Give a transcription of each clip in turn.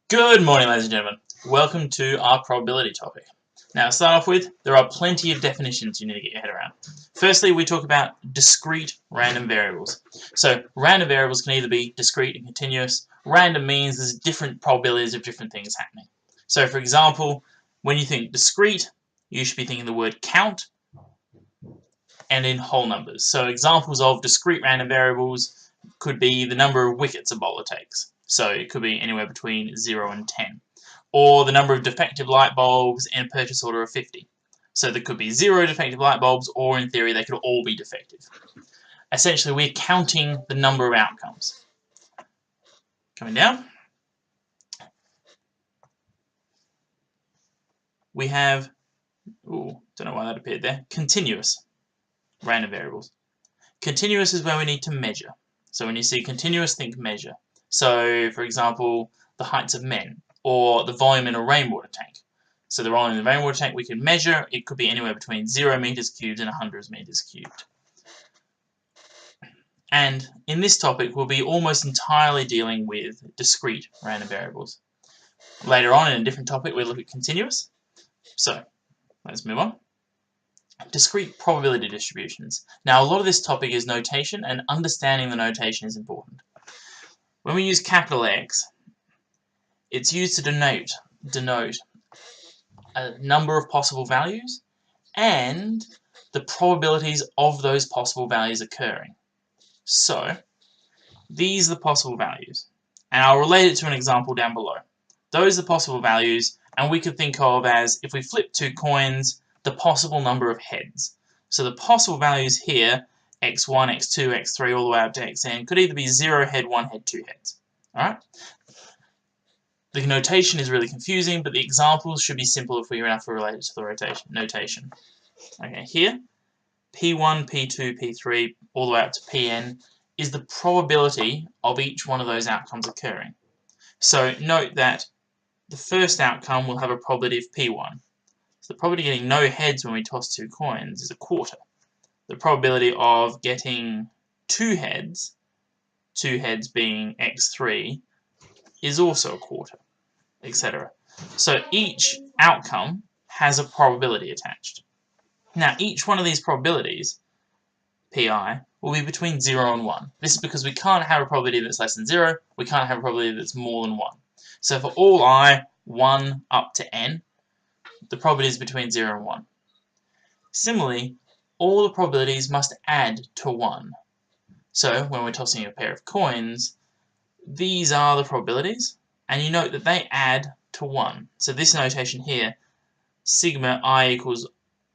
Good morning, ladies and gentlemen. Welcome to our probability topic. Now, to start off with, there are plenty of definitions you need to get your head around. Firstly, we talk about discrete random variables. So, random variables can either be discrete and continuous. Random means there's different probabilities of different things happening. So, for example, when you think discrete, you should be thinking the word count and in whole numbers. So, examples of discrete random variables could be the number of wickets a bowler takes. So it could be anywhere between 0 and 10. Or the number of defective light bulbs in a purchase order of 50. So there could be 0 defective light bulbs, or in theory they could all be defective. Essentially, we're counting the number of outcomes. Coming down, we have, don't know why that appeared there, continuous random variables. Continuous is where we need to measure. So when you see continuous, think measure. So, for example, the heights of men, or the volume in a rainwater tank. So the volume in the rainwater tank we can measure. It could be anywhere between 0 meters cubed and 100 meters cubed. And in this topic, we'll be almost entirely dealing with discrete random variables. Later on, in a different topic, we'll look at continuous. So, let's move on. Discrete probability distributions. Now, a lot of this topic is notation, and understanding the notation is important. When we use capital X, it's used to denote a number of possible values and the probabilities of those possible values occurring. So, these are the possible values, and I'll relate it to an example down below. Those are the possible values, and we could think of as, if we flip 2 coins, the possible number of heads. So the possible values here, x1, x2, x3, all the way up to xn, could either be 0 head, 1 head, 2 heads. Alright? The notation is really confusing, but the examples should be simple if we are enough related to the notation. Okay, here, P1, P2, P3, all the way up to Pn, is the probability of each one of those outcomes occurring. So note that the first outcome will have a probability of P1. So the probability of getting no heads when we toss 2 coins is a quarter. The probability of getting 2 heads being x3, is also a quarter, etc. So each outcome has a probability attached. Now, each one of these probabilities, pi, will be between 0 and 1. This is because we can't have a probability that's less than 0, we can't have a probability that's more than 1. So for all I, 1 up to n, the probability is between 0 and 1. Similarly, all the probabilities must add to 1. So when we're tossing a pair of coins, these are the probabilities, and you note that they add to 1. So this notation here, sigma I equals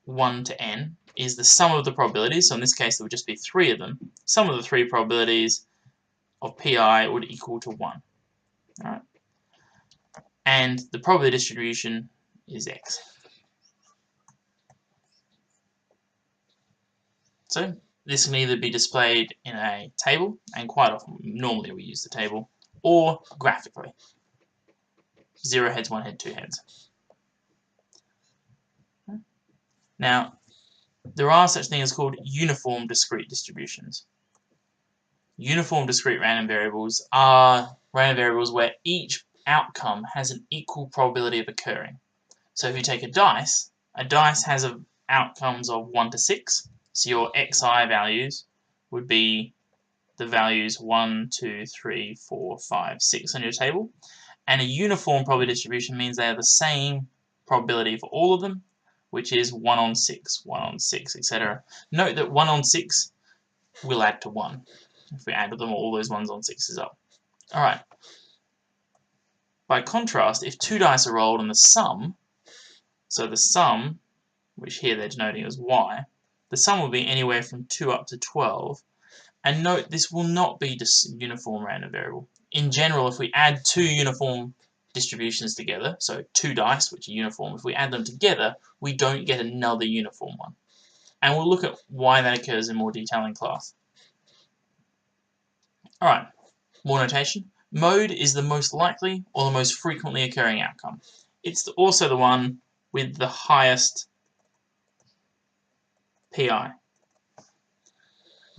1 to n, is the sum of the probabilities. So in this case, there would just be 3 of them. Sum of the 3 probabilities of pi would equal to 1. All right? And the probability distribution is x. So this can either be displayed in a table, and quite often, normally we use the table, or graphically. 0 heads, 1 head, 2 heads. Now, there are such things called uniform discrete distributions. Uniform discrete random variables are random variables where each outcome has an equal probability of occurring. So if you take a dice has outcomes of 1 to 6. So your xi values would be the values 1, 2, 3, 4, 5, 6 on your table. And a uniform probability distribution means they are the same probability for all of them, which is 1 on 6, 1 on 6, etc. Note that 1 on 6 will add to 1. If we add them, all those 1s on 6s up. Alright. By contrast, if 2 dice are rolled and the sum, so the sum, which here they're denoting as y, the sum will be anywhere from 2 up to 12. And note, this will not be uniform random variable. In general, if we add 2 uniform distributions together, so 2 dice, which are uniform, if we add them together, we don't get another uniform one. And we'll look at why that occurs in more detail in class. Alright, more notation. Mode is the most likely or the most frequently occurring outcome. It's also the one with the highest pi.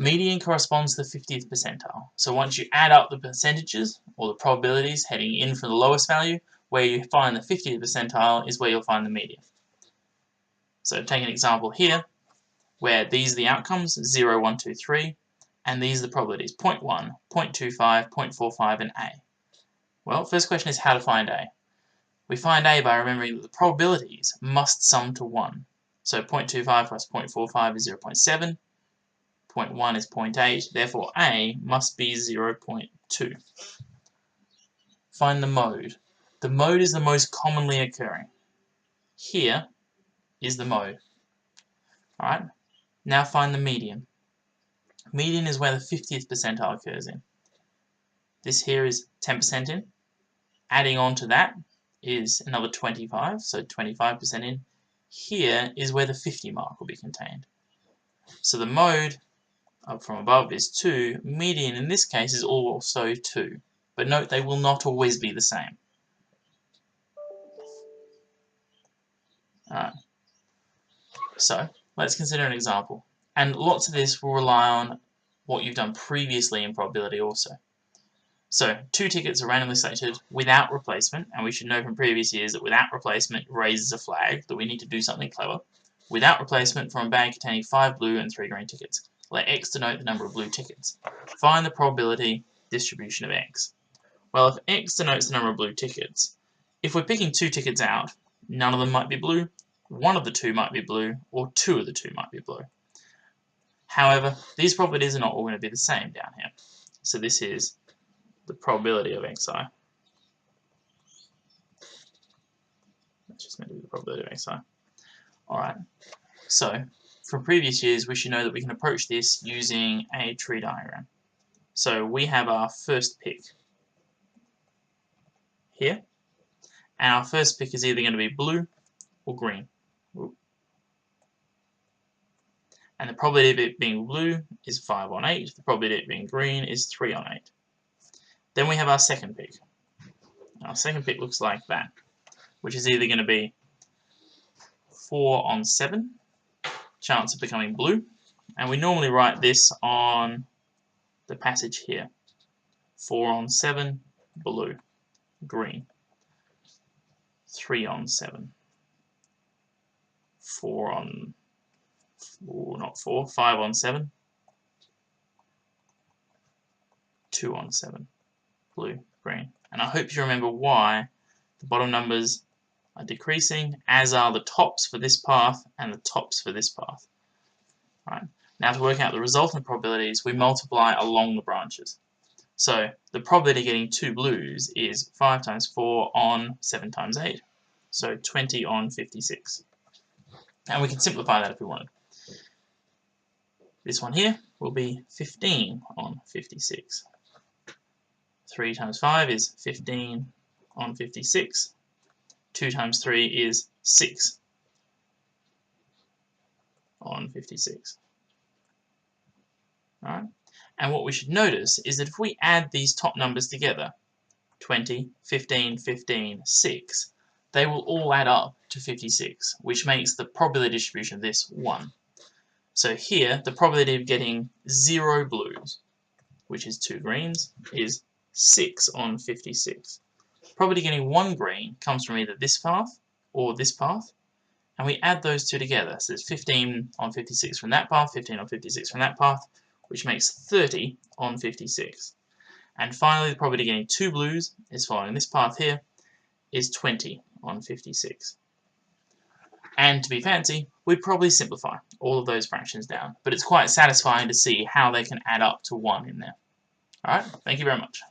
Median corresponds to the 50th percentile. So once you add up the percentages, or the probabilities heading in from the lowest value, where you find the 50th percentile is where you'll find the median. So take an example here, where these are the outcomes, 0, 1, 2, 3, and these are the probabilities, 0.1, 0.25, 0.45, and A. Well, first question is how to find A. We find A by remembering that the probabilities must sum to 1. So 0.25 plus 0.45 is 0.7, 0.1 is 0.8, therefore A must be 0.2. Find the mode. The mode is the most commonly occurring. Here is the mode. Alright, now find the median. Median is where the 50th percentile occurs in. This here is 10% in. Adding on to that is another 25, so 25% in. Here is where the 50 mark will be contained. So the mode up from above is 2. Median in this case is also 2. But note they will not always be the same. Alright. So let's consider an example. And lots of this will rely on what you've done previously in probability also. So 2 tickets are randomly selected without replacement, and we should know from previous years that without replacement raises a flag that we need to do something clever. Without replacement from a bag containing 5 blue and 3 green tickets. Let X denote the number of blue tickets. Find the probability distribution of X. Well, if X denotes the number of blue tickets, if we're picking 2 tickets out, none of them might be blue, 1 of the 2 might be blue, or 2 of the 2 might be blue. However, these probabilities are not all going to be the same down here. So this is the probability of xi. That's just meant to be the probability of xi. Alright, so from previous years we should know that we can approach this using a tree diagram. So we have our first pick here, and our first pick is either going to be blue or green. And the probability of it being blue is 5 on 8, the probability of it being green is 3 on 8. Then we have our second pick. Our second pick looks like that, which is either going to be 4 on 7, chance of becoming blue, and we normally write this on the passage here. 4 on 7, blue, green. 3 on 7. 4 on, not 4, 5 on 7. 2 on 7, blue, green. And I hope you remember why the bottom numbers are decreasing, as are the tops for this path and the tops for this path. Right. Now to work out the resultant probabilities, we multiply along the branches. So the probability of getting 2 blues is 5 times 4 on 7 times 8, so 20 on 56. And we can simplify that if we wanted. This one here will be 15 on 56. 3 times 5 is 15 on 56. 2 times 3 is 6 on 56. Alright? And what we should notice is that if we add these top numbers together, 20, 15, 15, 6, they will all add up to 56, which makes the probability distribution of this 1. So here, the probability of getting 0 blues, which is 2 greens, is 6 on 56. Probability of getting 1 green comes from either this path or this path, and we add those two together. So it's 15 on 56 from that path, 15 on 56 from that path, which makes 30 on 56. And finally, the probability of getting 2 blues is following this path here, is 20 on 56. And to be fancy, we'd probably simplify all of those fractions down, but it's quite satisfying to see how they can add up to 1 in there. Alright, thank you very much.